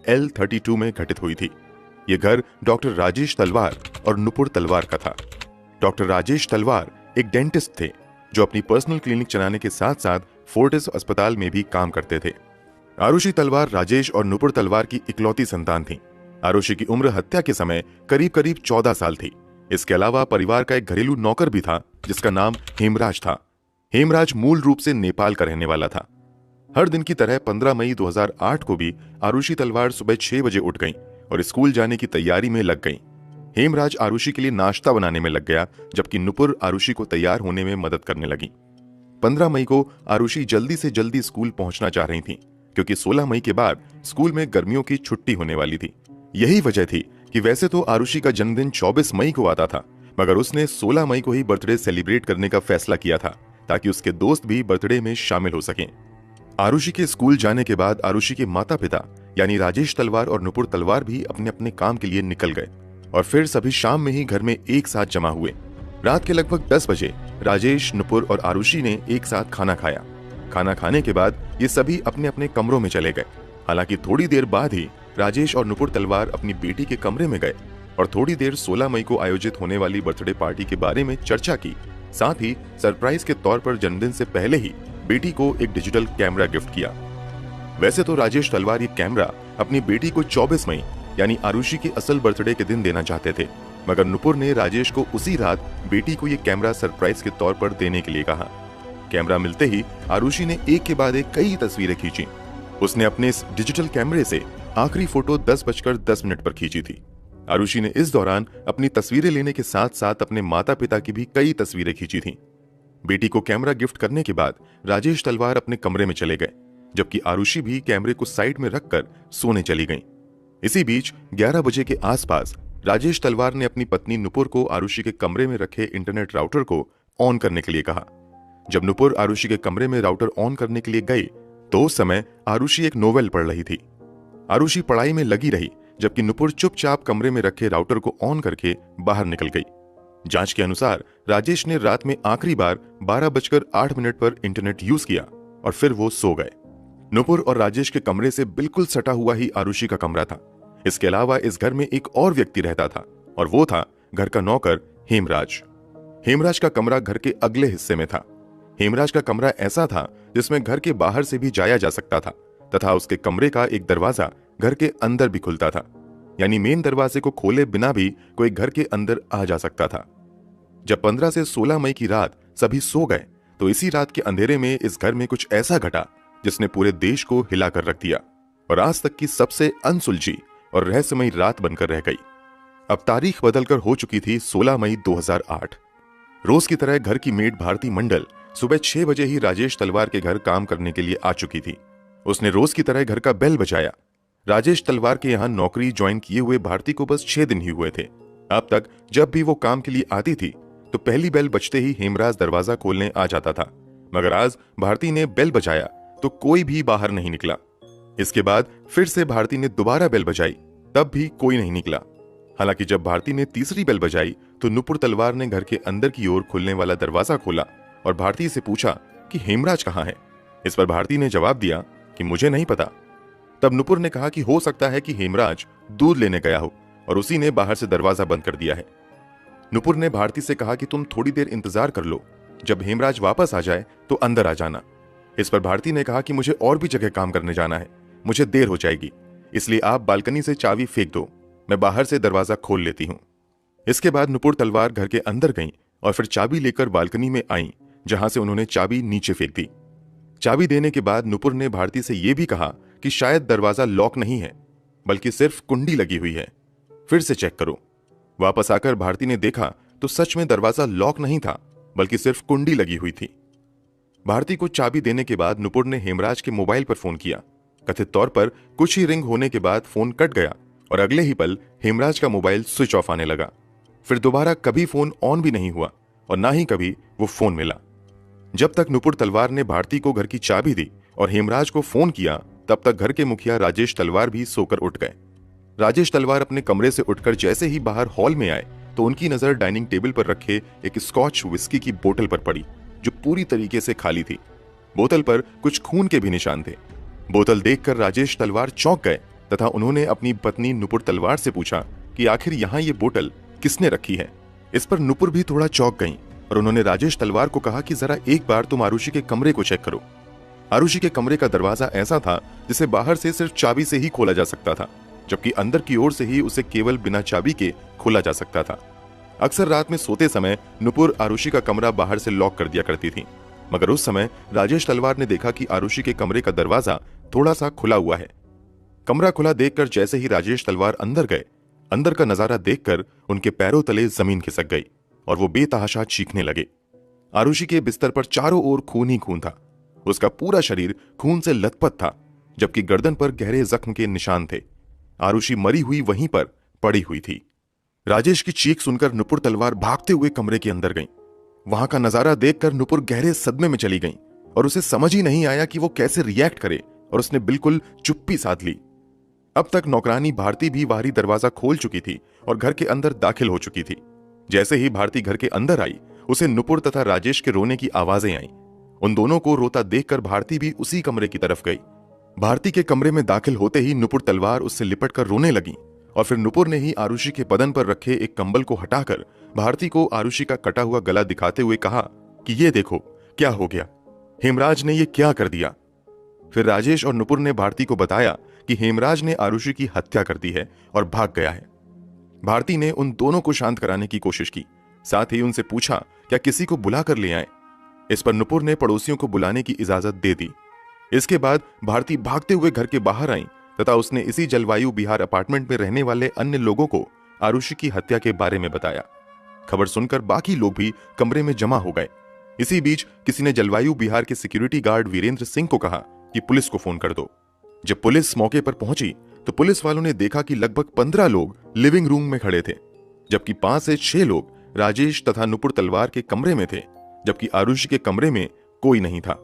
L32 में घटित हुई थी। ये घर डॉक्टर राजेश तलवार और नुपुर तलवार का था। डॉक्टर राजेश तलवार एक डेंटिस्ट थे जो अपनी पर्सनल क्लिनिक चलाने के साथ साथ फोर्टिस अस्पताल में भी काम करते थे। आरुषि तलवार राजेश और नुपुर तलवार की इकलौती संतान थी। आरुषि की उम्र हत्या के समय करीब करीब 14 साल थी। इसके अलावा परिवार का एक घरेलू नौकर भी था जिसका नाम हेमराज था। हेमराज मूल रूप से नेपाल का रहने वाला था। हर दिन की तरह 15 मई 2008 को भी आरुषि तलवार सुबह 6 बजे उठ गईं और स्कूल जाने की तैयारी में लग गईं। हेमराज आरुषि के लिए नाश्ता बनाने में लग गया, जबकि नुपुर आरुषि को तैयार होने में मदद करने लगी। 15 मई को आरुषि जल्दी से जल्दी स्कूल पहुंचना चाह रही थी क्योंकि 16 मई के बाद स्कूल में गर्मियों की छुट्टी होने वाली थी। यही वजह थी कि वैसे तो आरुषि का जन्मदिन 24 मई को आता था, मगर उसने 16 मई को ही बर्थडे सेलिब्रेट करने का फैसला किया था ताकि उसके दोस्त भी बर्थडे में शामिल हो सकें। आरुषि के स्कूल जाने के बाद आरुषि के माता पिता यानी राजेश तलवार और नुपुर तलवार भी अपने अपने काम के लिए निकल गए और फिर सभी शाम में ही घर में एक साथ जमा हुए। रात के लगभग 10 बजे राजेश, नुपुर और आरुषि ने एक साथ खाना खाया। खाना खाने के बाद ये सभी अपने अपने कमरों में चले गए। हालांकि थोड़ी देर बाद ही राजेश और नुपुर तलवार अपनी बेटी के कमरे में गए और थोड़ी देर 16 मई को आयोजित होने वाली बर्थडे पार्टी के बारे में चर्चा की। साथ ही सरप्राइज के तौर पर जन्मदिन से पहले ही बेटी को एक डिजिटल कैमरा गिफ्ट किया। वैसे तो राजेश तलवार ये कैमरा अपनी बेटी को 24 मई यानी आरुषि के असल बर्थडे के दिन देना चाहते थे, मगर नुपुर ने राजेश को उसी रात बेटी को ये कैमरा सरप्राइज के तौर पर देने के लिए कहा। कैमरा मिलते ही आरुषि ने एक के बाद एक कई तस्वीरें खींची। उसने अपने इस डिजिटल कैमरे से आखिरी फोटो 10:10 पर खींची थी। आरुषि ने इस दौरान अपनी तस्वीरें लेने के साथ साथ अपने माता पिता की भी कई तस्वीरें खींची थीं। बेटी को कैमरा गिफ्ट करने के बाद राजेश तलवार अपने कमरे में चले गए, जबकि आरुषि भी कैमरे को साइड में रखकर सोने चली गईं। इसी बीच 11 बजे के आसपास राजेश तलवार ने अपनी पत्नी नुपुर को आरुषि के कमरे में रखे इंटरनेट राउटर को ऑन करने के लिए कहा। जब नुपुर आरुषि के कमरे में राउटर ऑन करने के लिए गई तो उस समय आरुषि एक नोवेल पढ़ रही थी। आरुषि पढ़ाई में लगी रही, जबकि नुपुर चुपचाप कमरे में रखे राउटर को ऑन करके बाहर निकल गई। जांच के अनुसार राजेश ने रात में आखिरी बार 12:08 पर इंटरनेट यूज किया और फिर वो सो गए। नुपुर और राजेश के कमरे से बिल्कुल सटा हुआ ही आरुषि का कमरा था। इसके अलावा इस घर में एक और व्यक्ति रहता था और वो था घर का नौकर हेमराज। हेमराज का कमरा घर के अगले हिस्से में था। हेमराज का कमरा ऐसा था जिसमें घर के बाहर से भी जाया जा सकता था तथा उसके कमरे का एक दरवाजा घर के अंदर भी खुलता था, यानी मेन दरवाजे को खोले बिना भी कोई घर के अंदर आ जा सकता था। जब 15 से 16 मई की रात सभी सो गए तो इसी रात के अंधेरे में इस घर में कुछ ऐसा घटा जिसने पूरे देश को हिला कर रख दिया और आज तक की सबसे अनसुलझी और रहस्यमयी रात बनकर रह गई। अब तारीख बदलकर हो चुकी थी 16 मई 2008। रोज की तरह घर की मेड भारती मंडल सुबह 6 बजे ही राजेश तलवार के घर काम करने के लिए आ चुकी थी। उसने रोज की तरह घर का बेल बजाया। राजेश तलवार के यहाँ नौकरी ज्वाइन किए हुए भारती को बस 6 दिन ही हुए थे। अब तक जब भी वो काम के लिए आती थी तो पहली बेल बजते ही हेमराज दरवाजा खोलने आ जाता था, मगर आज भारती ने बेल बजाया तो कोई भी बाहर नहीं निकला। इसके बाद फिर से भारती ने दोबारा बेल बजाई, तब भी कोई नहीं निकला। हालांकि जब भारती ने तीसरी बेल बजाई तो नुपुर तलवार ने घर के अंदर की ओर खुलने वाला दरवाजा खोला और भारती से पूछा कि हेमराज कहाँ है। इस पर भारती ने जवाब दिया कि मुझे नहीं पता। तब नुपुर ने कहा कि हो सकता है कि हेमराज दूध लेने गया हो और उसी ने बाहर से दरवाजा बंद कर दिया है। नुपुर ने भारती से कहा कि तुम थोड़ी देर इंतजार कर लो, जब हेमराज वापस आ जाए तो अंदर आ जाना। इस पर भारती ने कहा कि मुझे और भी जगह काम करने जाना है, मुझे देर हो जाएगी, इसलिए आप बालकनी से चाबी फेंक दो, मैं बाहर से दरवाजा खोल लेती हूँ। इसके बाद नुपुर तलवार घर के अंदर गईं और फिर चाबी लेकर बालकनी में आईं, जहां से उन्होंने चाबी नीचे फेंक दी। चाबी देने के बाद नुपुर ने भारती से यह भी कहा कि शायद दरवाजा लॉक नहीं है बल्कि सिर्फ कुंडी लगी हुई है, फिर से चेक करो। वापस आकर भारती ने देखा तो सच में दरवाजा लॉक नहीं था बल्कि सिर्फ कुंडी लगी हुई थी। भारती को चाबी देने के बाद नुपुर ने हेमराज के मोबाइल पर फोन किया। कथित तौर पर कुछ ही रिंग होने के बाद फोन कट गया और अगले ही पल हेमराज का मोबाइल स्विच ऑफ आने लगा। फिर दोबारा कभी फोन ऑन भी नहीं हुआ और ना ही कभी वो फोन मिला। जब तक नुपुर तलवार ने भारती को घर की चाबी दी और हेमराज को फोन किया, तब तक घर के मुखिया राजेश तलवार भी सोकर उठ गए। राजेश तलवार अपने कमरे से उठकर जैसे ही बाहर हॉल में आए तो उनकी नजर डाइनिंग टेबल पर रखे एक स्कॉच विस्की की बोतल पर पड़ी, जो पूरी तरीके से खाली थी। बोतल पर कुछ खून के भी निशान थे। बोतल देखकर राजेश तलवार चौंक गए तथा उन्होंने अपनी पत्नी नुपुर तलवार से पूछा कि आखिर यहाँ ये बोतल किसने रखी है। इस पर नुपुर भी थोड़ा चौंक गईं और उन्होंने राजेश तलवार को कहा कि जरा एक बार तुम आरुषि के कमरे को चेक करो। आरुषि के कमरे का दरवाजा ऐसा था जिसे बाहर से सिर्फ चाबी से ही खोला जा सकता था, जबकि अंदर की ओर से ही उसे केवल बिना चाबी के खोला जा सकता था। अक्सर रात में सोते समय नुपुर आरुषि का कमरा बाहर से लॉक कर दिया करती थी, मगर उस समय राजेश तलवार ने देखा कि आरुषि के कमरे का दरवाजा थोड़ा सा खुला हुआ है। कमरा खुला देखकर जैसे ही राजेश तलवार अंदर गए, अंदर का नजारा देखकर उनके पैरों तले जमीन खिसक गई और वो बेतहाशा चीखने लगे। आरुषि के बिस्तर पर चारों ओर खून ही खून था। उसका पूरा शरीर खून से लथपथ था, जबकि गर्दन पर गहरे जख्म के निशान थे। आरुषि मरी हुई वहीं पर पड़ी हुई थी। राजेश की चीख सुनकर नुपुर तलवार भागते हुए कमरे के अंदर गईं। वहां का नजारा देखकर नुपुर गहरे सदमे में चली गईं और उसे समझ ही नहीं आया कि वो कैसे रिएक्ट करे, और उसने बिल्कुल चुप्पी साध ली। अब तक नौकरानी भारती भी बाहरी दरवाजा खोल चुकी थी और घर के अंदर दाखिल हो चुकी थी। जैसे ही भारती घर के अंदर आई, उसे नुपुर तथा राजेश के रोने की आवाजें आईं। उन दोनों को रोता देखकर भारती भी उसी कमरे की तरफ गई। भारती के कमरे में दाखिल होते ही नुपुर तलवार उससे लिपटकर रोने लगी और फिर नुपुर ने ही आरुषि के बदन पर रखे एक कंबल को हटाकर भारती को आरुषि का कटा हुआ गला दिखाते हुए कहा कि ये देखो क्या हो गया, हेमराज ने ये क्या कर दिया। फिर राजेश और नुपुर ने भारती को बताया कि हेमराज ने आरुषि की हत्या कर दी है और भाग गया है। भारती ने उन दोनों को शांत कराने की कोशिश की, साथ ही उनसे पूछा क्या किसी को बुला कर ले आए। इस पर नुपुर ने पड़ोसियों को बुलाने की इजाजत दे दी। इसके बाद भारती भागते हुए घर के बाहर आई तथा उसने इसी जलवायु बिहार अपार्टमेंट में रहने वाले अन्य लोगों को आरुषि की हत्या के बारे में बताया। खबर सुनकर बाकी लोग भी कमरे में जमा हो गए। इसी बीच किसी ने जलवायु बिहार के सिक्योरिटी गार्ड वीरेंद्र सिंह को कहा कि पुलिस को फोन कर दो। जब पुलिस मौके पर पहुंची तो पुलिस वालों ने देखा कि लगभग 15 लोग लिविंग रूम में खड़े थे, जबकि 5 से 6 लोग राजेश तथा नुपुर तलवार के कमरे में थे, जबकि आरुषि के कमरे में कोई नहीं था।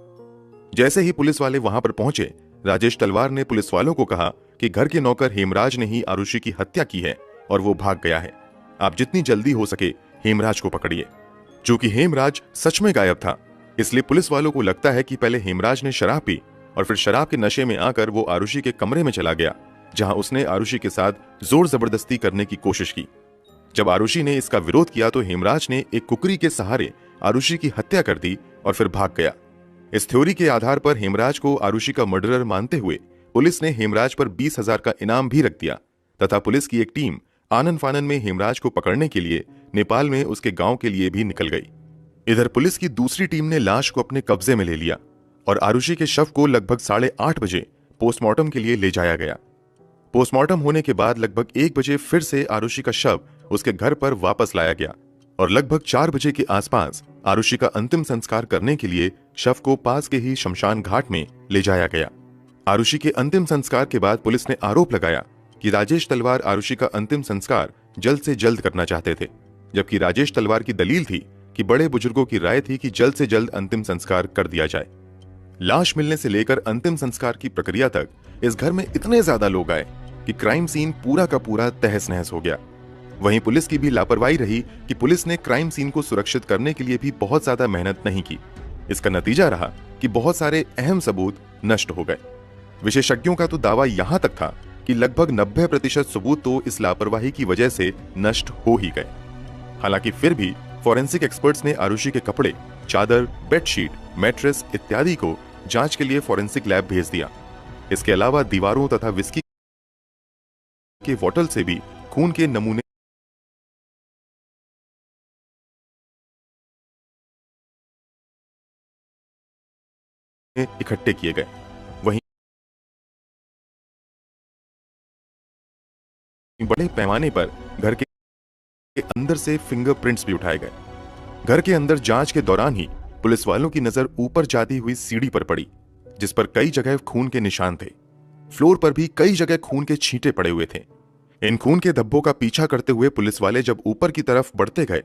जैसे ही पुलिस वाले वहां पर पहुंचे, राजेश तलवार ने पुलिस वालों को कहा कि घर के नौकर हेमराज ने ही आरुषि की हत्या की है और वो भाग गया है। आप जितनी जल्दी हो सके हेमराज को पकड़िए। चूंकि हेमराज सच में गायब था, इसलिए पुलिस वालों को लगता है कि पहले हेमराज ने शराब पी और फिर शराब के नशे में आकर वो आरुषि के कमरे में चला गया, जहां उसने आरुषि के साथ जोर जबरदस्ती करने की कोशिश की। जब आरुषि ने इसका विरोध किया तो हेमराज ने एक कुकरी के सहारे आरुषि की हत्या कर दी और फिर भाग गया। इस थ्योरी के आधार पर हेमराज को आरुषि का मर्डरर मानते हुए पुलिस ने हेमराज पर 20,000 का इनाम भी रख दिया तथा पुलिस की एक टीम आनन फानन में हेमराज को पकड़ने के लिए नेपाल में उसके गांव के लिए भी निकल गई। इधर पुलिस की दूसरी टीम ने लाश को अपने कब्जे में ले लिया और आरुषि के शव को लगभग 8:30 बजे पोस्टमार्टम के लिए ले जाया गया। पोस्टमार्टम होने के बाद लगभग 1 बजे फिर से आरुषि का शव उसके घर पर वापस लाया गया और लगभग 4 बजे के आसपास आरुषि का अंतिम संस्कार करने के लिए शव को पास के ही शमशान घाट में ले जाया गया। आरुषि के अंतिम संस्कार के बाद पुलिस ने आरोप लगाया कि राजेश तलवार आरुषि का अंतिम संस्कार जल्द से जल्द करना चाहते थे, जबकि राजेश तलवार की दलील थी कि बड़े बुजुर्गों की राय थी कि जल्द से जल्द अंतिम संस्कार कर दिया जाए। लाश मिलने से लेकर अंतिम संस्कार की प्रक्रिया तक इस घर में इतने ज्यादा लोग आए कि क्राइम सीन पूरा का पूरा तहस नहस हो गया। वहीं पुलिस की भी लापरवाही रही कि पुलिस ने क्राइम सीन को सुरक्षित करने के लिए भी बहुत ज्यादा मेहनत नहीं की। इसका नतीजा रहा कि बहुत सारे अहम सबूत नष्ट हो गए। विशेषज्ञों का तो दावा यहां तक था कि लगभग 90% सबूत तो इस लापरवाही की वजह से नष्ट हो ही गए। हालांकि फिर भी फॉरेंसिक एक्सपर्ट्स ने आरुषि के कपड़े, चादर, बेडशीट, मैट्रेस इत्यादि को जांच के लिए फॉरेंसिक लैब भेज दिया। इसके अलावा दीवारों तथा विस्की के बोतल से भी खून के नमूने इकट्ठे किए गए। वहीं बड़े पैमाने पर घर के अंदर से फिंगरप्रिंट्स भी उठाए गए। घर के अंदर जांच के दौरान ही पुलिस वालों की नजर ऊपर जाती हुई सीढ़ी पर पड़ी, जिस पर कई जगह खून के निशान थे। फ्लोर पर भी कई जगह खून के छींटे पड़े हुए थे। इन खून के धब्बों का पीछा करते हुए पुलिस वाले जब ऊपर की तरफ बढ़ते गए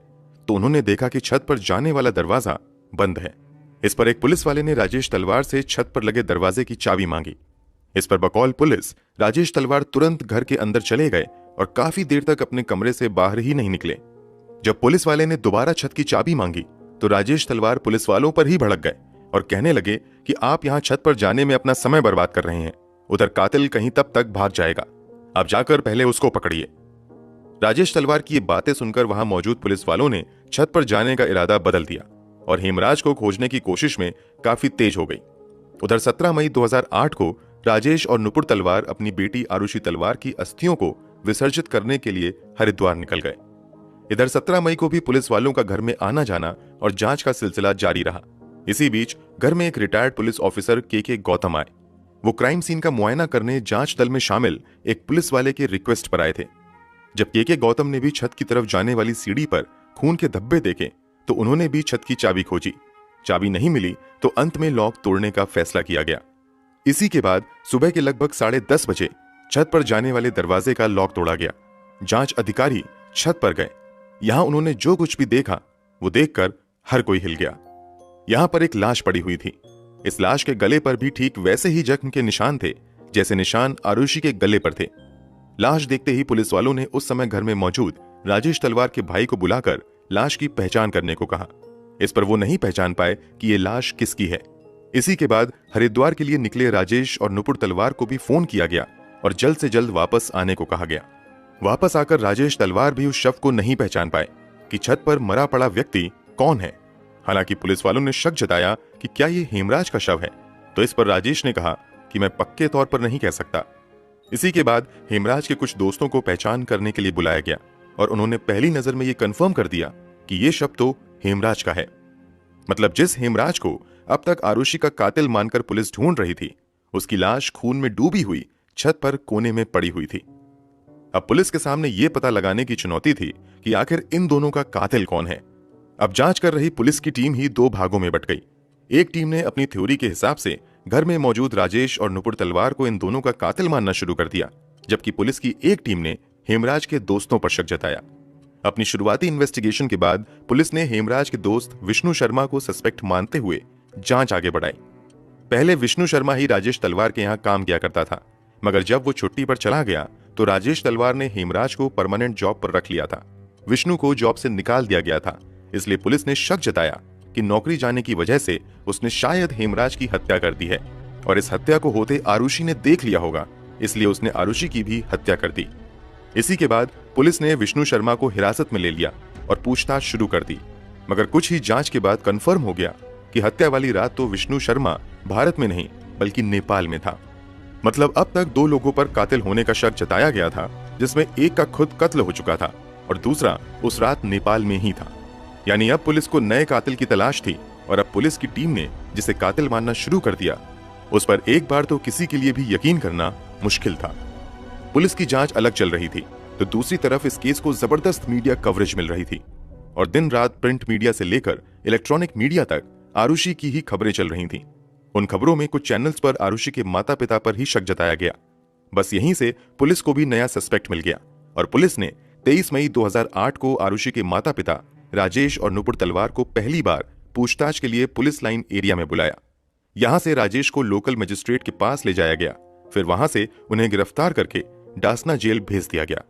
तो उन्होंने देखा कि छत पर जाने वाला दरवाजा बंद है। इस पर एक पुलिस वाले ने राजेश तलवार से छत पर लगे दरवाजे की चाबी मांगी। इस पर बकौल पुलिस राजेश तलवार तुरंत घर के अंदर चले गए और काफी देर तक अपने कमरे से बाहर ही नहीं निकले। जब पुलिस वाले ने दोबारा छत की चाबी मांगी तो राजेश तलवार पुलिस वालों पर ही भड़क गए और कहने लगे कि आप यहां छत पर जाने में अपना समय बर्बाद कर रहे हैं, उधर कातिल कहीं तब तक भाग जाएगा। आप जाकर पहले उसको पकड़िए। राजेश तलवार की ये बातें सुनकर वहां मौजूद पुलिस वालों ने छत पर जाने का इरादा बदल दिया और हेमराज को खोजने की कोशिश में काफी तेज हो गई। उधर 17 मई 2008 को राजेश और नुपुर तलवार अपनी बेटी आरुषि तलवार की अस्थियों को विसर्जित करने के लिए हरिद्वार निकल गए। इधर 17 मई को भी पुलिस वालों का घर में आना जाना और जांच का सिलसिला जारी रहा। इसी बीच घर में एक रिटायर्ड पुलिस ऑफिसर के गौतम आए। वो क्राइम सीन का मुआयना करने जांच दल में शामिल एक पुलिस वाले के रिक्वेस्ट पर आए थे। जब के गौतम ने भी छत की तरफ जाने वाली सीढ़ी पर खून के धब्बे देखे तो उन्होंने भी छत की चाबी खोजी। चाबी नहीं मिली तो अंत में लॉक तोड़ने का फैसला किया गया। इसी के बाद सुबह के लगभग 10:30 बजे छत पर जाने वाले दरवाजे का लॉक तोड़ा गया। जांच अधिकारी छत पर गए। यहां उन्होंने जो कुछ भी देखा वो देखकर हर कोई हिल गया। यहां पर एक लाश पड़ी हुई थी। इस लाश के गले पर भी ठीक वैसे ही जख्म के निशान थे जैसे निशान आरुषि के गले पर थे। लाश देखते ही पुलिस वालों ने उस समय घर में मौजूद राजेश तलवार के भाई को बुलाकर लाश की पहचान करने को कहा। इस पर वो नहीं पहचान पाए कि ये लाश किसकी है। इसी के बाद हरिद्वार के लिए निकले राजेश और नुपुर तलवार को भी फोन किया गया और जल्द से जल्द वापस आने को कहा गया। वापस आकर राजेश तलवार भी उस शव को नहीं पहचान पाए कि छत पर मरा पड़ा व्यक्ति कौन है। हालांकि पुलिस वालों ने शक जताया कि क्या ये हेमराज का शव है, तो इस पर राजेश ने कहा कि मैं पक्के तौर पर नहीं कह सकता। इसी के बाद हेमराज के कुछ दोस्तों को पहचान करने के लिए बुलाया गया और उन्होंने पहली नजर में ये कंफर्म कर दिया कि ये शव तो हेमराज का है। मतलब जिस हेमराज को अब तक आरुषि का कातिल मानकर पुलिस ढूंढ रही थी, उसकी लाश खून में डूबी हुई छत पर कोने में पड़ी हुई थी। अब पुलिस के सामने यह पता लगाने की चुनौती थी कि आखिर इन दोनों का कातिल कौन है। अब जांच कर रही पुलिस की टीम ही दो भागों में बट गई। एक टीम ने अपनी थ्योरी के हिसाब से घर में मौजूद राजेश और नुपुर तलवार को इन दोनों का कातिल मानना शुरू कर दिया, जबकि पुलिस की एक टीम ने हेमराज के दोस्तों पर शक जताया। अपनी शुरुआती इन्वेस्टिगेशन के बाद पुलिस ने हेमराज के दोस्त विष्णु शर्मा को सस्पेक्ट मानते हुए जांच आगे बढ़ाई। पहले विष्णु शर्मा ही राजेश तलवार के यहां काम किया करता था, मगर जब वो छुट्टी पर चला गया तो राजेश तलवार ने हेमराज को परमानेंट जॉब पर रख लिया था। विष्णु को जॉब से निकाल दिया गया था, इसलिए पुलिस ने शक जताया कि नौकरी जाने की वजह से उसने शायद हेमराज की हत्या कर दी है और इस हत्या को होते आरुषि ने देख लिया होगा, इसलिए उसने आरुषि की भी हत्या कर दी। इसी के बाद पुलिस ने विष्णु शर्मा को हिरासत में ले लिया और पूछताछ शुरू कर दी, मगर कुछ ही जांच के बाद कंफर्म हो गया कि हत्या वाली रात तो विष्णु शर्मा भारत में नहीं बल्कि नेपाल में था। मतलब अब तक दो लोगों पर कातिल होने का शक जताया गया था, जिसमें एक का खुद कत्ल हो चुका था और दूसरा उस रात नेपाल में ही था। यानी अब पुलिस को नए कातिल की तलाश थी और अब पुलिस की टीम ने जिसे कातिल मानना शुरू कर दिया, उस पर एक बार तो किसी के लिए भी यकीन करना मुश्किल था। पुलिस की जांच अलग चल रही थी तो दूसरी तरफ इस केस को जबरदस्त मीडिया कवरेज मिल रही थी और दिन रात प्रिंट मीडिया से लेकर इलेक्ट्रॉनिक मीडिया तक आरुषि की ही खबरें चल रही थीं। उन खबरों में कुछ चैनल्स पर आरुषि के माता पिता पर ही शक जताया गया। बस यहीं से पुलिस को भी नया सस्पेक्ट मिल गया और पुलिस ने 23 मई 2008 को आरुषि के माता पिता राजेश और नुपुर तलवार को पहली बार पूछताछ के लिए पुलिस लाइन एरिया में बुलाया। यहां से राजेश को लोकल मजिस्ट्रेट के पास ले जाया गया, फिर वहां से उन्हें गिरफ्तार करके डासना जेल भेज दिया गया।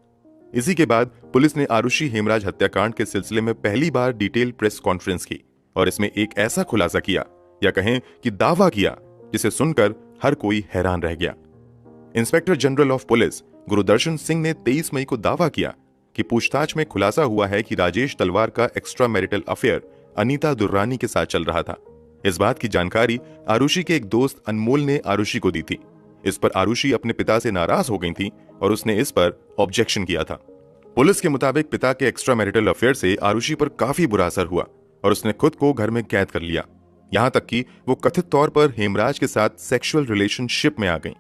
इसी के बाद पुलिस ने आरुषि हेमराज हत्याकांड के सिलसिले में पहली बार डिटेल प्रेस कॉन्फ्रेंस की और इसमें एक ऐसा खुलासा किया या कहें कि दावा किया जिसे सुनकर हर कोई हैरान रह गया। Inspector general of police Gurudarshan Singh ने 23 मई को दावा किया कि पूछताछ में खुलासा हुआ है कि राजेश तलवार का extra marital affair Anita Durrani के साथ चल रहा था। इस बात की जानकारी आरुषि के एक दोस्त अनमोल ने आरुषि को दी थी। इस पर आरुषि अपने पिता से नाराज हो गई थी और उसने इस पर ऑब्जेक्शन किया था। पुलिस के मुताबिक पिता के एक्स्ट्रा मैरिटल अफेयर से आरुषि पर काफी बुरा असर हुआ और उसने खुद को घर में कैद कर लिया। यहां तक कि वो कथित तौर पर हेमराज के साथ सेक्सुअल रिलेशनशिप में आ गई।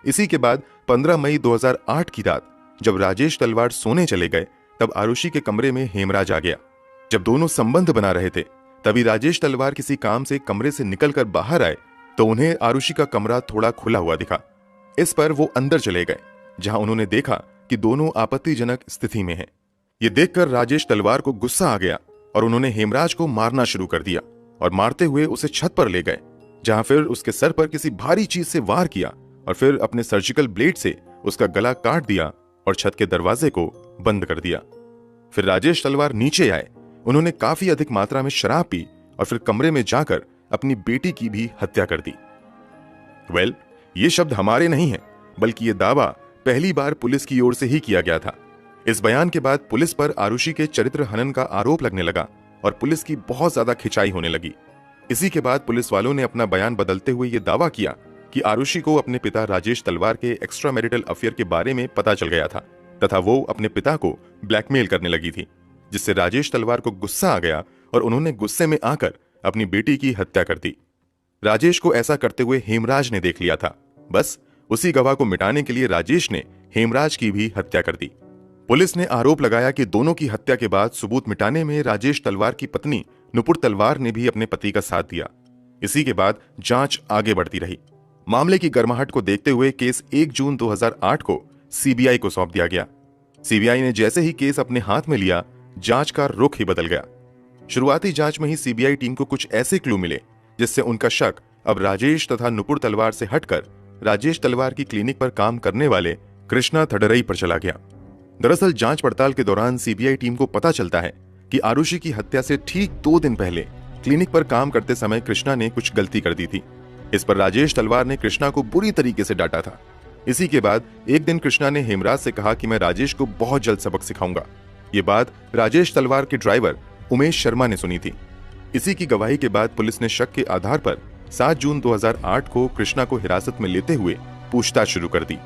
इसी के बाद 15 मई 2008 की रात जब राजेश तलवार सोने चले गए तब आरुषि के कमरे में हेमराज आ गया। जब दोनों संबंध बना रहे थे तभी राजेश तलवार किसी काम से कमरे से निकलकर बाहर आए तो उन्हें आरुषि का कमरा थोड़ा खुला हुआ दिखा। इस पर वो अंदर चले गए जहां उन्होंने देखा कि दोनों आपत्तिजनक स्थिति में हैं। ये देखकर राजेश तलवार को गुस्सा आ गया और उन्होंने हेमराज को मारना शुरू कर दिया और मारते हुए उसे छत पर ले गए, जहां फिर उसके सर पर किसी भारी चीज से वार किया और फिर अपने सर्जिकल ब्लेड से उसका गला काट दिया और छत के दरवाजे को बंद कर दिया। फिर राजेश तलवार नीचे आए, उन्होंने काफी अधिक मात्रा में शराब पी और फिर कमरे में जाकर अपनी बेटी की भी हत्या कर दी। ये शब्द हमारे नहीं है, बल्कि ये दावा पहली बार पुलिस की ओर से ही किया गया था। इस बयान के बाद पुलिस पर आरुषि के चरित्र हनन का आरोप लगने लगा और पुलिस की बहुत ज्यादा खिंचाई होने लगी। इसी के बाद पुलिस वालों ने अपना बयान बदलते हुए ये दावा किया कि आरुषि को अपने पिता राजेश तलवार के एक्स्ट्रा मैरिटल अफेयर के बारे में पता चल गया था तथा वो अपने पिता को ब्लैकमेल करने लगी थी, जिससे राजेश तलवार को गुस्सा आ गया और उन्होंने गुस्से में आकर अपनी बेटी की हत्या कर दी। राजेश को ऐसा करते हुए हेमराज ने देख लिया था। बस उसी गवाह को मिटाने के लिए राजेश ने हेमराज की भी हत्या कर दी। पुलिस ने आरोप लगाया कि दोनों की हत्या के बाद सबूत मिटाने में राजेश तलवार की पत्नी नुपुर तलवार ने भी अपने पति का साथ दिया। इसी के बाद जांच आगे बढ़ती रही। मामले की गर्माहट को देखते हुए केस 1 जून 2008 को सीबीआई को सौंप दिया गया। सीबीआई ने जैसे ही केस अपने हाथ में लिया, जांच का रुख ही बदल गया। शुरुआती जांच में ही सीबीआई टीम को कुछ ऐसे क्लू मिले जिससे उनका शक अब राजेश तथा नुपुर तलवार से हटकर राजेश तलवार की क्लिनिक पर काम करने वाले कृष्णा थडरई पर चला गया। दरअसल जांच पड़ताल के दौरान सीबीआई टीम को पता चलता है कि आरुषि की हत्या से ठीक 2 दिन पहले क्लिनिक पर काम करते समय कृष्णा ने कुछ गलती कर दी थी। इस पर राजेश तलवार ने कृष्णा को बुरी तरीके से डांटा था। इसी के बाद एक दिन कृष्णा ने हेमराज से कहा कि मैं राजेश को बहुत जल्द सबक सिखाऊंगा। ये बात राजेश तलवार के ड्राइवर उमेश शर्मा ने सुनी थी। इसी की गवाही के बाद पुलिस ने शक के आधार पर 7 जून 2008 को कृष्णा को हिरासत में लेते हुए पूछताछ शुरू कर दी।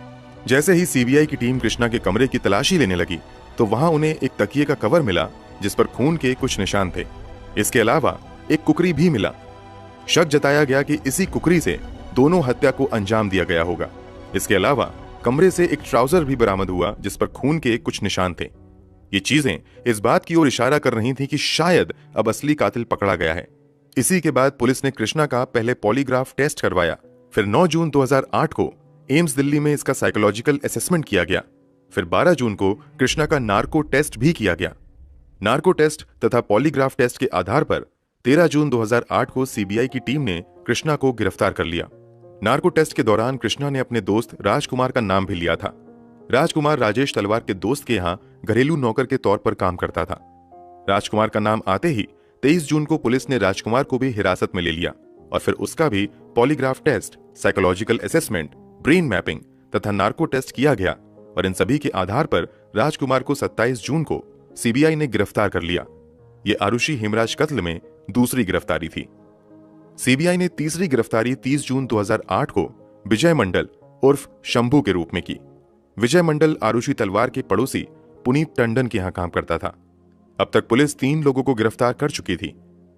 जैसे ही सीबीआई की टीम कृष्णा के कमरे की तलाशी लेने लगी तो वहां उन्हें एक तकिए का कवर मिला जिस पर खून के कुछ निशान थे। इसके अलावा एक कुकरी भी मिला। शक जताया गया कि इसी कुकरी से दोनों हत्या को अंजाम दिया गया होगा। इसके अलावा कमरे से एक ट्राउजर भी बरामद हुआ जिस पर खून के कुछ निशान थे। ये चीजें इस बात की ओर इशारा कर रही थी कि शायद अब असली कातिल पकड़ा गया है। इसी के बाद पुलिस ने कृष्णा का पहले पॉलीग्राफ टेस्ट करवाया। फिर 9 जून 2008 को एम्स दिल्ली में इसका साइकोलॉजिकल असेसमेंट किया गया। फिर 12 जून को कृष्णा का नार्को टेस्ट भी किया गया। नार्को टेस्ट तथा पॉलीग्राफ टेस्ट के आधार पर 13 जून 2008 को सीबीआई की टीम ने कृष्णा को गिरफ्तार कर लिया। नार्को टेस्ट के दौरान कृष्णा ने अपने दोस्त राजकुमार का नाम भी लिया था। राजकुमार राजेश तलवार के दोस्त के यहाँ घरेलू नौकर के तौर पर काम करता था। राजकुमार का नाम आते ही 23 जून को पुलिस ने राजकुमार को भी हिरासत में ले लिया और फिर उसका भी polygraph test, psychological assessment, brain mapping तथा नार्को टेस्ट किया गया और इन सभी के आधार पर राजकुमार को 27 जून को सीबीआई ने गिरफ्तार कर लिया। ये आरुषि हेमराज कत्ल में दूसरी गिरफ्तारी थी। सीबीआई ने तीसरी गिरफ्तारी 30 जून 2008 को विजय मंडल उर्फ शंभू के रूप में की। विजय मंडल आरुषि तलवार के पड़ोसी पुनीत टंडन के यहां काम करता था। अब तक पुलिस 3 लोगों को गिरफ्तार कर चुकी थी।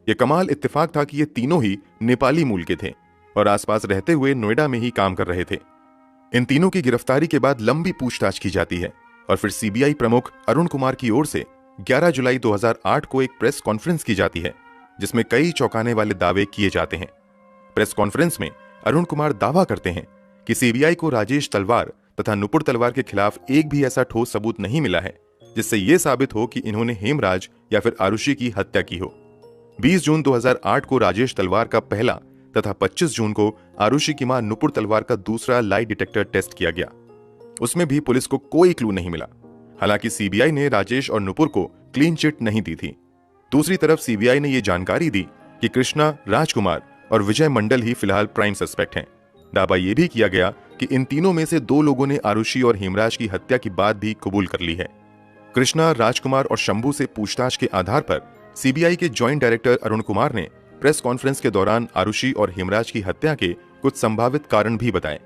यह कमाल इत्तेफाक था कि ये तीनों ही नेपाली मूल के थे और आसपास रहते हुए नोएडा में ही काम कर रहे थे। इन तीनों की गिरफ्तारी के बाद लंबी पूछताछ की जाती है और फिर सीबीआई प्रमुख अरुण कुमार की ओर से 11 जुलाई 2008 को एक प्रेस कॉन्फ्रेंस की जाती है जिसमें कई चौंकाने वाले दावे किए जाते हैं। प्रेस कॉन्फ्रेंस में अरुण कुमार दावा करते हैं कि सीबीआई को राजेश तलवार तथा नुपुर तलवार के खिलाफ एक भी ऐसा ठोस सबूत नहीं मिला है जिससे यह साबित हो कि इन्होंने हेमराज या फिर आरुषि की हत्या की हो। 20 जून 2008 को राजेश तलवार का पहला तथा 25 जून को आरुषि की मां नुपुर तलवार का दूसरा लाई डिटेक्टर टेस्ट किया गया। उसमें भी पुलिस को कोई क्लू नहीं मिला। हालांकि सीबीआई ने राजेश और नुपुर को क्लीन चिट नहीं दी थी। दूसरी तरफ सीबीआई ने यह जानकारी दी कि कृष्णा, राजकुमार और विजय मंडल ही फिलहाल प्राइम सस्पेक्ट हैं। दावा यह भी किया गया कि इन तीनों में से 2 लोगों ने आरुषि और हेमराज की हत्या की बात भी कबूल कर ली है। कृष्णा, राजकुमार और शंभू से पूछताछ के आधार पर सीबीआई के जॉइंट डायरेक्टर अरुण कुमार ने प्रेस कॉन्फ्रेंस के दौरान आरुषि और हेमराज की हत्या के कुछ संभावित कारण भी बताए।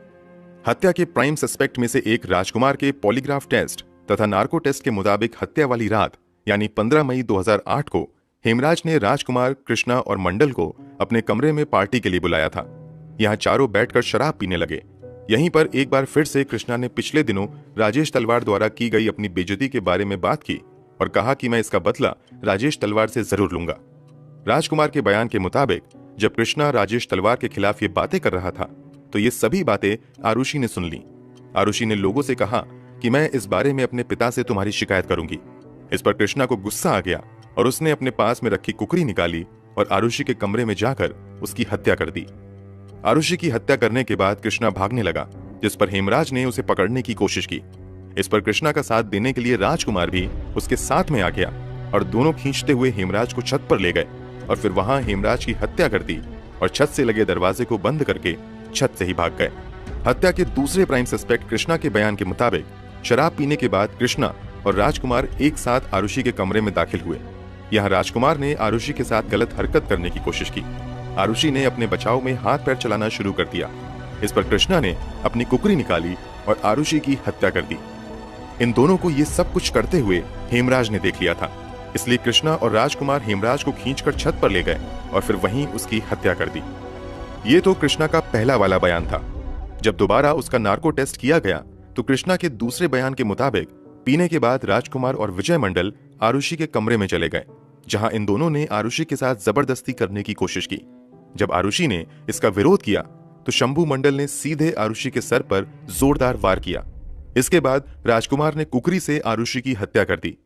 हत्या के प्राइम सस्पेक्ट में से एक राजकुमार के पॉलीग्राफ टेस्ट तथा नार्को टेस्ट के मुताबिक हत्या वाली रात यानी 15 मई 2008 को हेमराज ने राजकुमार, कृष्णा और मंडल को अपने कमरे में पार्टी के लिए बुलाया था। यहाँ चारों बैठकर शराब पीने लगे। यहीं पर एक बार फिर से कृष्णा ने पिछले दिनों राजेश तलवार द्वारा की गई अपनी बेइज्जती के बारे में बात की और कहा कि मैं इसका बदला राजेश तलवार से जरूर लूंगा। राजकुमार के बयान के मुताबिक जब कृष्णा राजेश तलवार के खिलाफ ये बातें कर रहा था तो ये सभी बातें आरुषि ने सुन ली। आरुषि ने लोगों से कहा कि मैं इस बारे में अपने पिता से तुम्हारी शिकायत करूंगी। इस पर कृष्णा को गुस्सा आ गया और उसने अपने पास में रखी कुकरी निकाली और आरुषि के कमरे में जाकर उसकी हत्या कर दी। आरुषि की हत्या करने के बाद कृष्णा भागने लगा, जिस पर हेमराज ने उसे पकड़ने की कोशिश की। इस पर कृष्णा का साथ देने के लिए राजकुमार भी उसके साथ में आ गया और दोनों खींचते हुए हेमराज को छत पर ले गए और फिर वहां हेमराज की हत्या कर दी और छत से लगे दरवाजे को बंद करके छत से ही भाग गए। हत्या के दूसरे प्राइम सस्पेक्ट कृष्णा के बयान के मुताबिक शराब पीने के बाद कृष्णा और राजकुमार एक साथ आरुषि के कमरे में दाखिल हुए। यहाँ राजकुमार ने आरुषि के साथ गलत हरकत करने की कोशिश की। आरुषि ने अपने बचाव में हाथ पैर चलाना शुरू कर दिया। इस पर कृष्णा ने अपनी कुकरी निकाली और आरुषि की हत्या कर दी। इन दोनों को ये सब कुछ करते हुए हेमराज ने देख लिया था, इसलिए कृष्णा और राजकुमार हेमराज को खींचकर छत पर ले गए और फिर वहीं उसकी हत्या कर दी। ये तो कृष्णा का पहला वाला बयान था। जब दोबारा उसका नार्को टेस्ट किया गया तो कृष्णा के दूसरे बयान के मुताबिक पीने के बाद राजकुमार और विजय मंडल आरुषि के कमरे में चले गए, जहां इन दोनों ने आरुषि के साथ जबरदस्ती करने की कोशिश की। जब आरुषि ने इसका विरोध किया तो शंभू मंडल ने सीधे आरुषि के सर पर जोरदार वार किया। इसके बाद राजकुमार ने कुकरी से आरुषि की हत्या कर दी।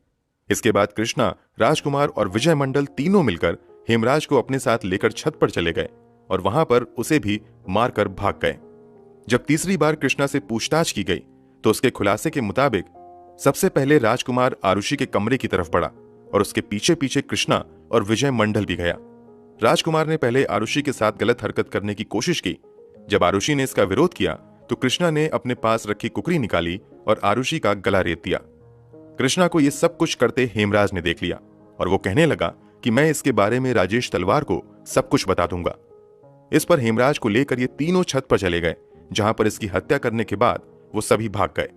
इसके बाद कृष्णा, राजकुमार और विजय मंडल तीनों मिलकर हेमराज को अपने साथ लेकर छत पर चले गए और वहां पर उसे भी मारकर भाग गए। जब तीसरी बार कृष्णा से पूछताछ की गई तो उसके खुलासे के मुताबिक सबसे पहले राजकुमार आरुषि के कमरे की तरफ बढ़ा और उसके पीछे पीछे कृष्णा और विजय मंडल भी गया। राजकुमार ने पहले आरुषि के साथ गलत हरकत करने की कोशिश की। जब आरुषि ने इसका विरोध किया तो कृष्णा ने अपने पास रखी कुकरी निकाली और आरुषि का गला रेत दिया। कृष्णा को यह सब कुछ करते हेमराज ने देख लिया और वो कहने लगा कि मैं इसके बारे में राजेश तलवार को सब कुछ बता दूंगा। इस पर हेमराज को लेकर ये तीनों छत पर चले गए, जहां पर इसकी हत्या करने के बाद वो सभी भाग गए।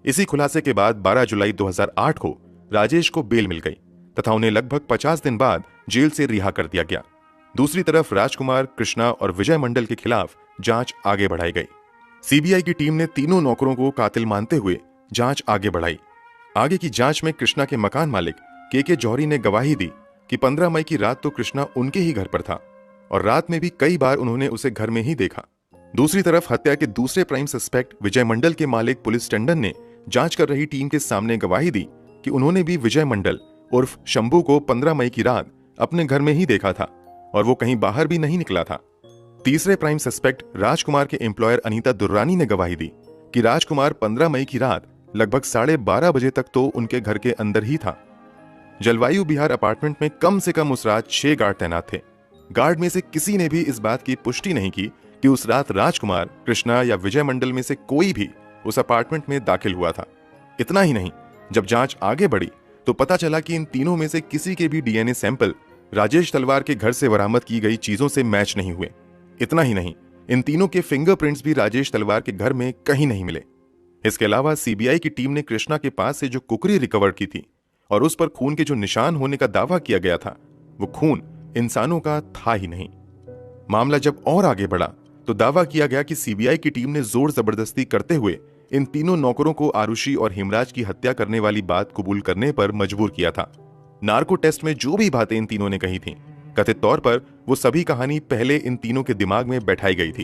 इसी खुलासे के बाद 12 जुलाई 2008 को राजेश को बेल मिल गई तथा उन्हें लगभग 50 दिन बाद जेल से रिहा कर दिया गया। दूसरी तरफ राजकुमार, कृष्णा और विजय मंडल के खिलाफ जांच आगे बढ़ाई गई। सीबीआई की टीम ने तीनों नौकरों को कातिल मानते हुए जांच आगे बढ़ाई। आगे की जांच में कृष्णा के मकान मालिक के जौहरी ने गवाही दी कि 15 मई की रात तो कृष्णा उनके ही घर पर था और रात में भी कई बार उन्होंने उसे घर में ही देखा। दूसरी तरफ हत्या के दूसरे प्राइम सस्पेक्ट विजय मंडल के मालिक पुलिस टंडन ने जांच कर रही टीम के सामने गवाही दी कि उन्होंने भी विजय मंडल उर्फ शंभू को 15 मई की रात अपने घर में ही देखा था और वो कहीं बाहर भी नहीं निकला था। तीसरे प्राइम सस्पेक्ट राजकुमार के एम्प्लॉयर अनीता दुर्रानी ने गवाही दी कि राजकुमार 15 मई की रात लगभग 12:30 बजे तक तो उनके घर के अंदर ही था। जलवायु बिहार अपार्टमेंट में कम से कम उस रात 6 गार्ड तैनात थे। गार्ड में से किसी ने भी इस बात की पुष्टि नहीं की कि उस रात राजकुमार, कृष्णा या विजय मंडल में से कोई भी उस अपार्टमेंट में दाखिल हुआ था। इतना ही नहीं, जब जांच आगे बढ़ी तो पता चला कि इन तीनों में से किसी के भी डीएनए सैंपल राजेश तलवार के घर से बरामद की गई चीजों से मैच नहीं हुए। इतना ही नहीं, इन तीनों के फिंगरप्रिंट्स भी राजेश तलवार के घर में कहीं नहीं मिले। इसके अलावा सीबीआई की टीम ने कृष्णा के पास से जो कुकरी रिकवर की थी और उस पर खून के जो निशान होने का दावा किया गया था, वो खून इंसानों का था ही नहीं। मामला जब और आगे बढ़ा तो दावा किया गया कि सीबीआई की टीम ने जोर जबरदस्ती करते हुए इन तीनों नौकरों को आरुषि और हेमराज की हत्या करने वाली बात कबूल करने पर मजबूर किया था। नार्को टेस्ट में जो भी बातें इन तीनों ने कही थीं, कथित तौर पर वो सभी कहानी पहले इन तीनों के दिमाग में बैठाई गई थी।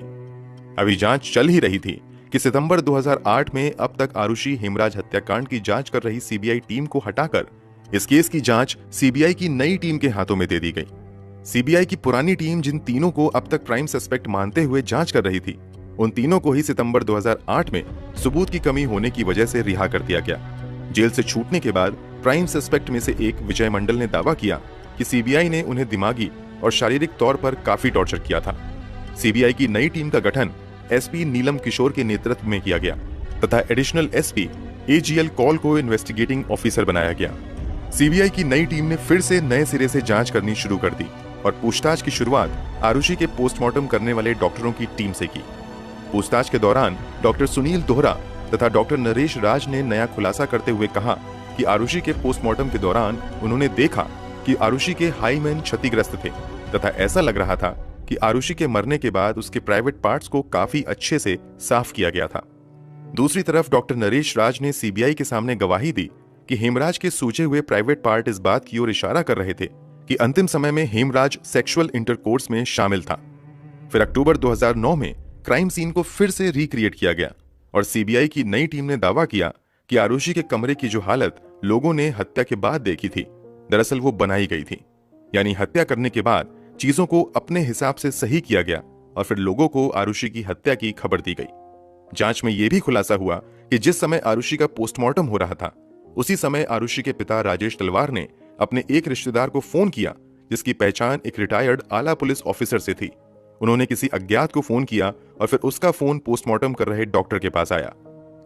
अभी जांच चल ही रही थी कि सितंबर 2008 में अब तक आरुषि हेमराज हत्याकांड की जांच कर रही सीबीआई टीम को हटाकर इस केस की जांच सीबीआई की नई टीम के हाथों में दे दी गई। सीबीआई की पुरानी टीम जिन तीनों को अब तक प्राइम सस्पेक्ट मानते हुए जांच कर रही थी, उन तीनों को ही सितंबर 2008 में सबूत की कमी होने की वजह से रिहा कर दिया गया। जेल से छूटने के बाद प्राइम सस्पेक्ट में से एक विजय मंडल ने दावा किया कि सीबीआई ने उन्हें दिमागी और शारीरिक तौर पर काफी टॉर्चर किया था। सीबीआई की नई टीम का गठन एसपी नीलम किशोर के नेतृत्व में किया गया तथा एडिशनल एसपी एजीएल कॉल को इन्वेस्टिगेटिंग ऑफिसर बनाया गया। सीबीआई की नई टीम ने फिर से नए सिरे से जांच करनी शुरू कर दी और पूछताछ की शुरुआत आरुषि के पोस्टमार्टम करने वाले डॉक्टरों की टीम से की। पूछताछ के दौरान डॉक्टर सुनील दोहरा तथा डॉक्टर नरेश राज ने नया खुलासा करते हुए कहा कि आरुषि के पोस्टमार्टम के दौरान उन्होंने देखा कि आरुषि के हाईमैन क्षतिग्रस्त थे तथा ऐसा लग रहा था कि आरुषि के मरने के बाद उसके प्राइवेट पार्ट्स को काफी अच्छे से साफ किया गया था। दूसरी तरफ डॉक्टर नरेश राज ने सीबीआई के सामने गवाही दी कि हेमराज के सूचे हुए प्राइवेट पार्ट इस बात की ओर इशारा कर रहे थे कि अंतिम समय में हेमराज सेक्सुअल इंटरकोर्स में शामिल था। फिर अक्टूबर 2009 में क्राइम सीन को फिर से रिक्रिएट किया गया और सीबीआई की नई टीम ने दावा किया कि आरुषि के कमरे की जो हालत लोगों ने हत्या के बाद देखी थी, दरअसल वो बनाई गई थी। यानी हत्या करने के बाद चीजों को अपने हिसाब से सही किया गया और फिर लोगों को आरुषि की हत्या की खबर दी गई। जांच में यह भी खुलासा हुआ कि जिस समय आरुषि का पोस्टमार्टम हो रहा था, उसी समय आरुषि के पिता राजेश तलवार ने अपने एक रिश्तेदार को फोन किया जिसकी पहचान एक रिटायर्ड आला पुलिस ऑफिसर से थी। उन्होंने किसी अज्ञात को फोन किया और फिर उसका फोन पोस्टमार्टम कर रहे डॉक्टर के पास आया।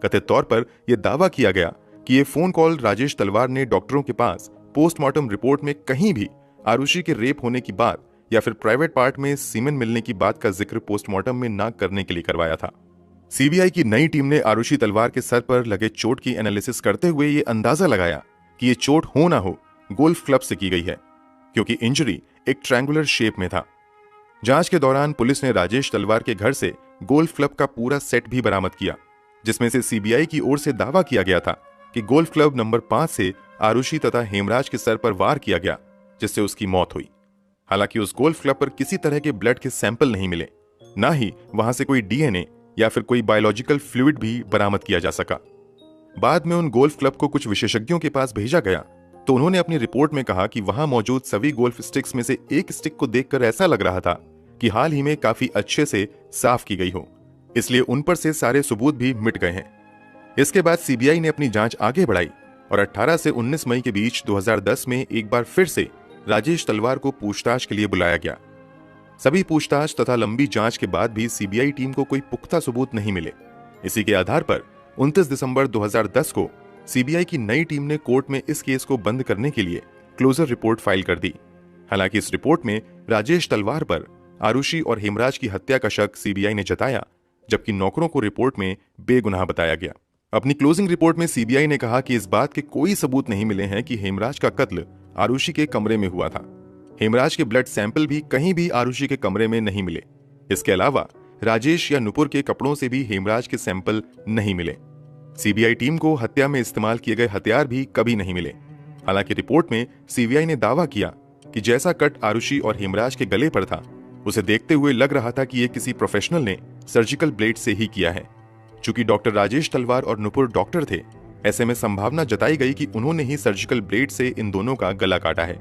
कथित तौर पर यह दावा किया गया कि यह फोन कॉल राजेश तलवार ने डॉक्टरों के पास पोस्टमार्टम रिपोर्ट में कहीं भी आरुषि के रेप होने की बात या फिर प्राइवेट पार्ट में सीमेन मिलने की बात का जिक्र पोस्टमार्टम में न करने के लिए करवाया था। सीबीआई की नई टीम ने आरुषि तलवार के सर पर लगे चोट की एनालिसिस करते हुए ये अंदाजा लगाया कि ये चोट हो ना हो गोल्फ क्लब से की गई है, क्योंकि इंजरी एक ट्रायंगुलर शेप में था। जांच के दौरान पुलिस ने राजेश तलवार के घर से गोल्फ क्लब का पूरा सेट भी बरामद किया, जिसमें से सीबीआई की ओर से दावा किया गया था कि गोल्फ क्लब नंबर 5 से आरुषि तथा हेमराज के सर पर वार किया गया, जिससे उसकी मौत हुई। हालांकि उस गोल्फ क्लब पर किसी तरह के ब्लड के सैंपल नहीं मिले, ना ही वहां से कोई डीएनए या फिर कोई बायोलॉजिकल फ्लूइड भी बरामद किया जा सका। बाद में उन गोल्फ क्लब को कुछ विशेषज्ञों के पास भेजा गया तो उन्होंने अपनी रिपोर्ट में कहा कि वहां मौजूद सभी गोल्फ स्टिक्स में से एक स्टिक को देखकर ऐसा लग रहा था कि हाल ही में काफी अच्छे से साफ की गई हो, इसलिए उन पर से सारे सबूत भी मिट गए हैं। इसके बाद सीबीआई ने अपनी जांच आगे बढ़ाई और 18 से 19 मई के बीच 2010 में एक बार फिर से राजेश तलवार को पूछताछ के लिए बुलाया गया। सभी पूछताछ तथा लंबी जांच के बाद भी सीबीआई टीम को कोई पुख्ता सबूत नहीं मिले। इसी के आधार पर 29 दिसंबर 2010 को सीबीआई की नई टीम ने कोर्ट में इस केस को बंद करने के लिए क्लोजर रिपोर्ट फाइल कर दी। हालांकि इस रिपोर्ट में राजेश तलवार पर आरुषि और हेमराज की हत्या का शक सीबीआई ने जताया, जबकि नौकरों को रिपोर्ट में बेगुनाह बताया गया। अपनी क्लोजिंग रिपोर्ट में सीबीआई ने कहा कि इस बात के कोई सबूत नहीं मिले हैं कि हेमराज का कत्ल आरुषि के कमरे में हुआ था। हेमराज के ब्लड सैंपल भी कहीं भी आरुषि के कमरे में नहीं मिले। इसके अलावा राजेश या नुपुर के कपड़ों से भी हेमराज के सैंपल नहीं मिले। सीबीआई टीम को हत्या में इस्तेमाल किए गए हथियार भी कभी नहीं मिले। हालांकि रिपोर्ट में सीबीआई ने दावा किया कि जैसा कट आरुषि और हेमराज के गले पर था, उसे देखते हुए लग रहा था कि यह किसी प्रोफेशनल ने सर्जिकल ब्लेड से ही किया है। चूंकि डॉक्टर राजेश तलवार और नुपुर डॉक्टर थे, ऐसे में संभावना जताई गई कि उन्होंने ही सर्जिकल ब्लेड से इन दोनों का गला काटा है।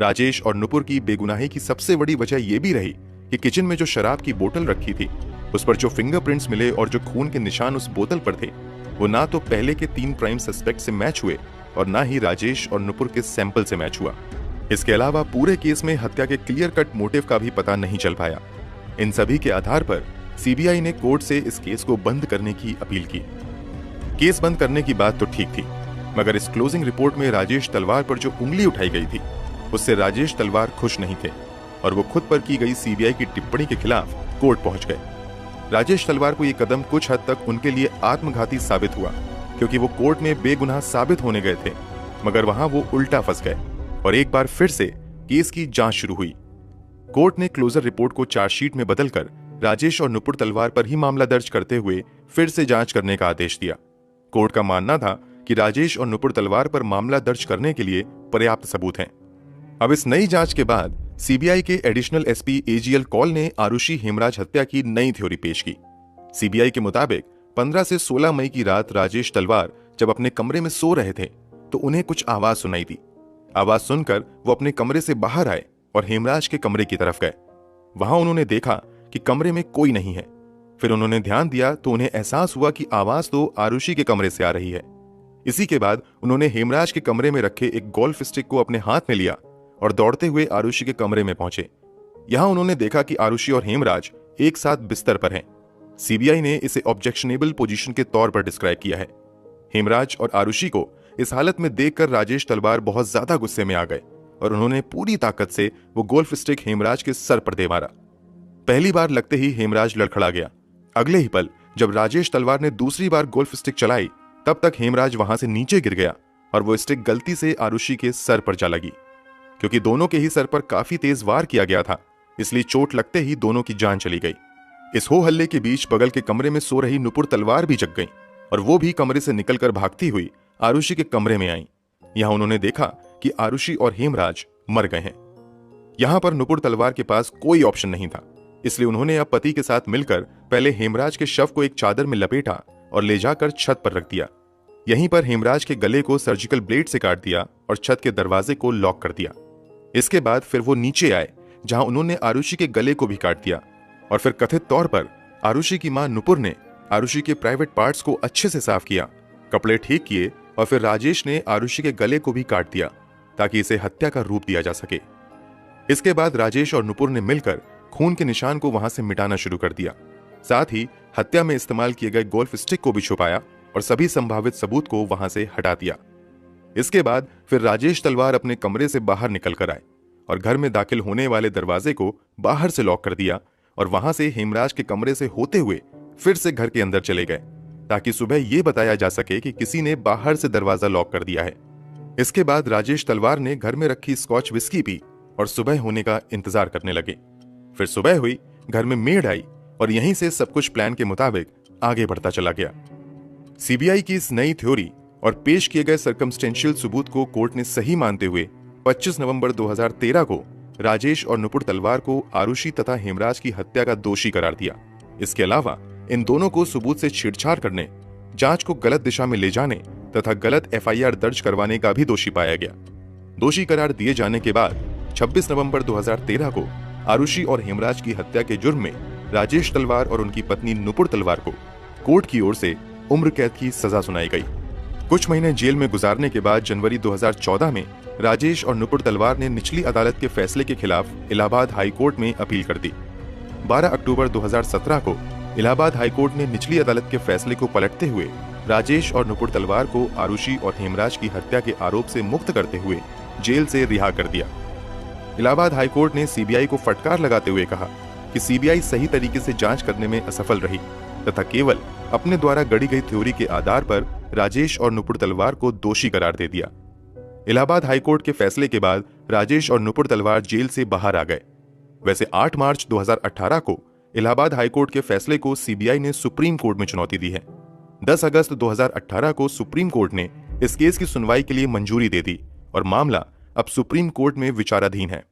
राजेश और नुपुर की बेगुनाही की सबसे बड़ी वजह यह भी रही कि किचन में जो शराब की बोतल रखी थी, उस पर जो फिंगरप्रिंट्स मिले और जो खून के निशान उस बोतल पर थे, वो ना तो पहले के 3 प्राइम सस्पेक्ट से मैच हुए और ना ही राजेश और नुपुर के सैंपल से मैच हुआ। इसके अलावा पूरे केस में हत्या के क्लियर कट मोटिव का भी पता नहीं चल पाया। इन सभी के आधार पर सीबीआई ने कोर्ट से इस केस को बंद करने की अपील की। केस बंद करने की बात तो ठीक थी, मगर इस क्लोजिंग रिपोर्ट में राजेश तलवार पर जो उंगली उठाई गई थी, उससे राजेश तलवार खुश नहीं थे और वो खुद पर की गई सीबीआई की टिप्पणी के खिलाफ कोर्ट पहुंच गए। राजेश तलवार को यह कदम कुछ हद तक उनके लिए आत्मघाती साबित हुआ, क्योंकि वो कोर्ट में बेगुनाह साबित होने गए थे, मगर वहां वो उल्टा फंस गए और एक बार फिर से केस की जांच शुरू हुई। कोर्ट ने क्लोजर रिपोर्ट को चार्जशीट में बदलकर राजेश और नुपुर तलवार पर ही मामला दर्ज करते हुए फिर से जांच करने का आदेश दिया। कोर्ट का मानना था कि राजेश और नुपुर तलवार पर मामला दर्ज करने के लिए पर्याप्त सबूत हैं। अब इस नई जांच के बाद सीबीआई के एडिशनल एसपी एजीएल कॉल ने आरुषि हेमराज हत्या की नई थ्योरी पेश की। सीबीआई के मुताबिक 15 से 16 मई की रात राजेश तलवार जब अपने कमरे में सो रहे थे तो उन्हें कुछ आवाज सुनाई दी। आवाज सुनकर वो अपने कमरे से बाहर आए और हेमराज के कमरे की तरफ गए। वहां उन्होंने देखा कि कमरे में कोई नहीं है। फिर उन्होंने ध्यान दिया तो उन्हें एहसास हुआ कि आवाज तो आरुषि के कमरे से आ रही है। इसी के बाद उन्होंने हेमराज के कमरे में रखे एक गोल्फ स्टिक को अपने हाथ में लिया और दौड़ते हुए आरुषि के कमरे में पहुंचे। यहां उन्होंने देखा कि आरुषि और हेमराज एक साथ बिस्तर पर हैं। सीबीआई ने इसे ऑब्जेक्शनेबल पोजीशन के तौर पर डिस्क्राइब किया है। हेमराज और आरुषि को इस हालत में देखकर राजेश तलवार बहुत ज्यादा गुस्से में आ गए और उन्होंने पूरी ताकत से वो गोल्फ स्टिक हेमराज के सर पर दे मारा। पहली बार लगते ही हेमराज लड़खड़ा गया। अगले ही पल जब राजेश तलवार ने दूसरी बार गोल्फ स्टिक चलाई, तब तक हेमराज वहां से नीचे गिर गया और वो स्टिक गलती से आरुषि के सर पर जा लगी। क्योंकि दोनों के ही सर पर काफी तेज वार किया गया था, इसलिए चोट लगते ही दोनों की जान चली गई। इस हो हल्ले के बीच बगल के कमरे में सो रही नुपुर तलवार भी जग गई और वो भी कमरे से निकलकर भागती हुई आरुषि के कमरे में आई। यहां उन्होंने देखा कि आरुषि और हेमराज मर गए हैं। यहां पर नुपुर तलवार के पास कोई ऑप्शन नहीं था, इसलिए उन्होंने अब पति के साथ मिलकर पहले हेमराज के शव को एक चादर में लपेटा और ले जाकर छत पर रख दिया। यहीं पर हेमराज के गले को सर्जिकल ब्लेड से काट दिया और छत के दरवाजे को लॉक कर दिया। इसके बाद फिर वो नीचे आए, जहां उन्होंने आरुषि के गले को भी काट दिया और फिर कथित तौर पर आरुषि की मां नुपुर ने आरुषि के प्राइवेट पार्ट्स को अच्छे से साफ किया, कपड़े ठीक किए और फिर राजेश ने आरुषि के गले को भी काट दिया ताकि इसे हत्या का रूप दिया जा सके। इसके बाद राजेश और नुपुर ने मिलकर खून के निशान को वहां से मिटाना शुरू कर दिया। साथ ही हत्या में इस्तेमाल किए गए गोल्फ स्टिक को भी छुपाया और सभी संभावित सबूत को वहां से हटा दिया। इसके बाद फिर राजेश तलवार अपने कमरे से बाहर निकल कर आए और घर में दाखिल होने वाले दरवाजे को बाहर से लॉक कर दिया और वहां से हेमराज के कमरे से होते हुए फिर से घर के अंदर चले गए ताकि सुबह यह बताया जा सके कि किसी ने बाहर से दरवाजा लॉक कर दिया है। इसके बाद राजेश तलवार ने घर में रखी स्कॉच विस्की पी और सुबह होने का इंतजार करने लगे। फिर सुबह हुई, घर में मेड आई और यहीं से सब कुछ प्लान के मुताबिक आगे बढ़ता चला गया। सीबीआई की इस नई थ्योरी और पेश किए गए सर्कमस्टेंशियल सबूत को कोर्ट ने सही मानते हुए 25 नवंबर 2013 को राजेश और नुपुर तलवार को आरुषि तथा हेमराज की हत्या का दोषी करार दिया। इसके अलावा इन दोनों को सबूत से छेड़छाड़ करने, जांच को गलत दिशा में ले जाने तथा गलत एफआईआर दर्ज करवाने का भी दोषी पाया गया। दोषी करार दिए जाने के बाद 26 नवंबर 2013 को आरुषि और हेमराज की हत्या के जुर्म में राजेश तलवार और उनकी पत्नी नुपुर तलवार को कोर्ट की ओर से उम्र कैद की सजा सुनाई गई। कुछ महीने जेल में गुजारने के बाद जनवरी 2014 में राजेश और नुपुर तलवार ने निचली अदालत के फैसले के खिलाफ इलाहाबाद हाई कोर्ट में अपील कर दी। 12 अक्टूबर 2017 को इलाहाबाद हाई कोर्ट ने निचली अदालत के फैसले को पलटते हुए राजेश और नुपुर तलवार को आरुषि और हेमराज की हत्या के आरोप से मुक्त करते हुए जेल से रिहा कर दिया। इलाहाबाद हाई कोर्ट ने सीबीआई को फटकार लगाते हुए कहा कि सीबीआई सही तरीके से जांच करने में असफल रही तथा केवल अपने द्वारा गढ़ी गई थ्योरी के आधार पर राजेश और नुपुर तलवार को दोषी करार दे दिया। इलाहाबाद हाई कोर्ट के फैसले के बाद राजेश और नुपुर तलवार जेल से बाहर आ गए। वैसे 8 मार्च 2018 को इलाहाबाद हाई कोर्ट के फैसले को सीबीआई ने सुप्रीम कोर्ट में चुनौती दी है। 10 अगस्त 2018 को सुप्रीम कोर्ट ने इस केस की सुनवाई के लिए मंजूरी दे दी और मामला अब सुप्रीम कोर्ट में विचाराधीन है।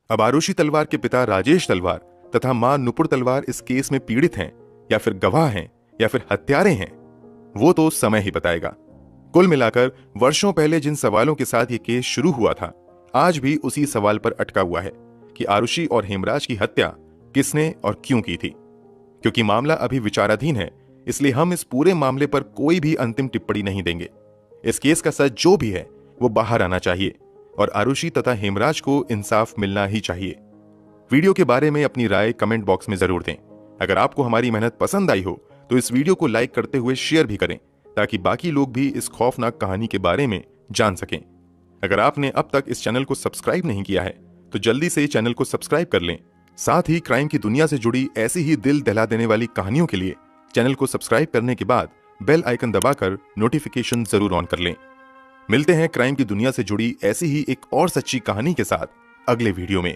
अब आरुषि तलवार के पिता राजेश तलवार तथा मां नुपुर तलवार इस केस में पीड़ित हैं या फिर गवाह हैं या फिर हत्यारे हैं, वो तो समय ही बताएगा। कुल मिलाकर वर्षों पहले जिन सवालों के साथ ये केस शुरू हुआ था, आज भी उसी सवाल पर अटका हुआ है कि आरुषि और हेमराज की हत्या किसने और क्यों की थी। क्योंकि मामला अभी विचाराधीन है, इसलिए हम इस पूरे मामले पर कोई भी अंतिम टिप्पणी नहीं देंगे। इस केस का सच जो भी है वो बाहर आना चाहिए और आरुषि तथा हेमराज को इंसाफ मिलना ही चाहिए। वीडियो के बारे में अपनी राय कमेंट बॉक्स में जरूर दें। अगर आपको हमारी मेहनत पसंद आई हो तो इस वीडियो को लाइक करते हुए शेयर भी करें ताकि बाकी लोग भी इस खौफनाक कहानी के बारे में जान सकें। अगर आपने अब तक इस चैनल को सब्सक्राइब नहीं किया है तो जल्दी से चैनल को सब्सक्राइब कर लें। साथ ही क्राइम की दुनिया से जुड़ी ऐसी ही दिल दहला देने वाली कहानियों के लिए चैनल को सब्सक्राइब करने के बाद बेल आइकन दबाकर नोटिफिकेशन जरूर ऑन कर लें। मिलते हैं क्राइम की दुनिया से जुड़ी ऐसी ही एक और सच्ची कहानी के साथ अगले वीडियो में।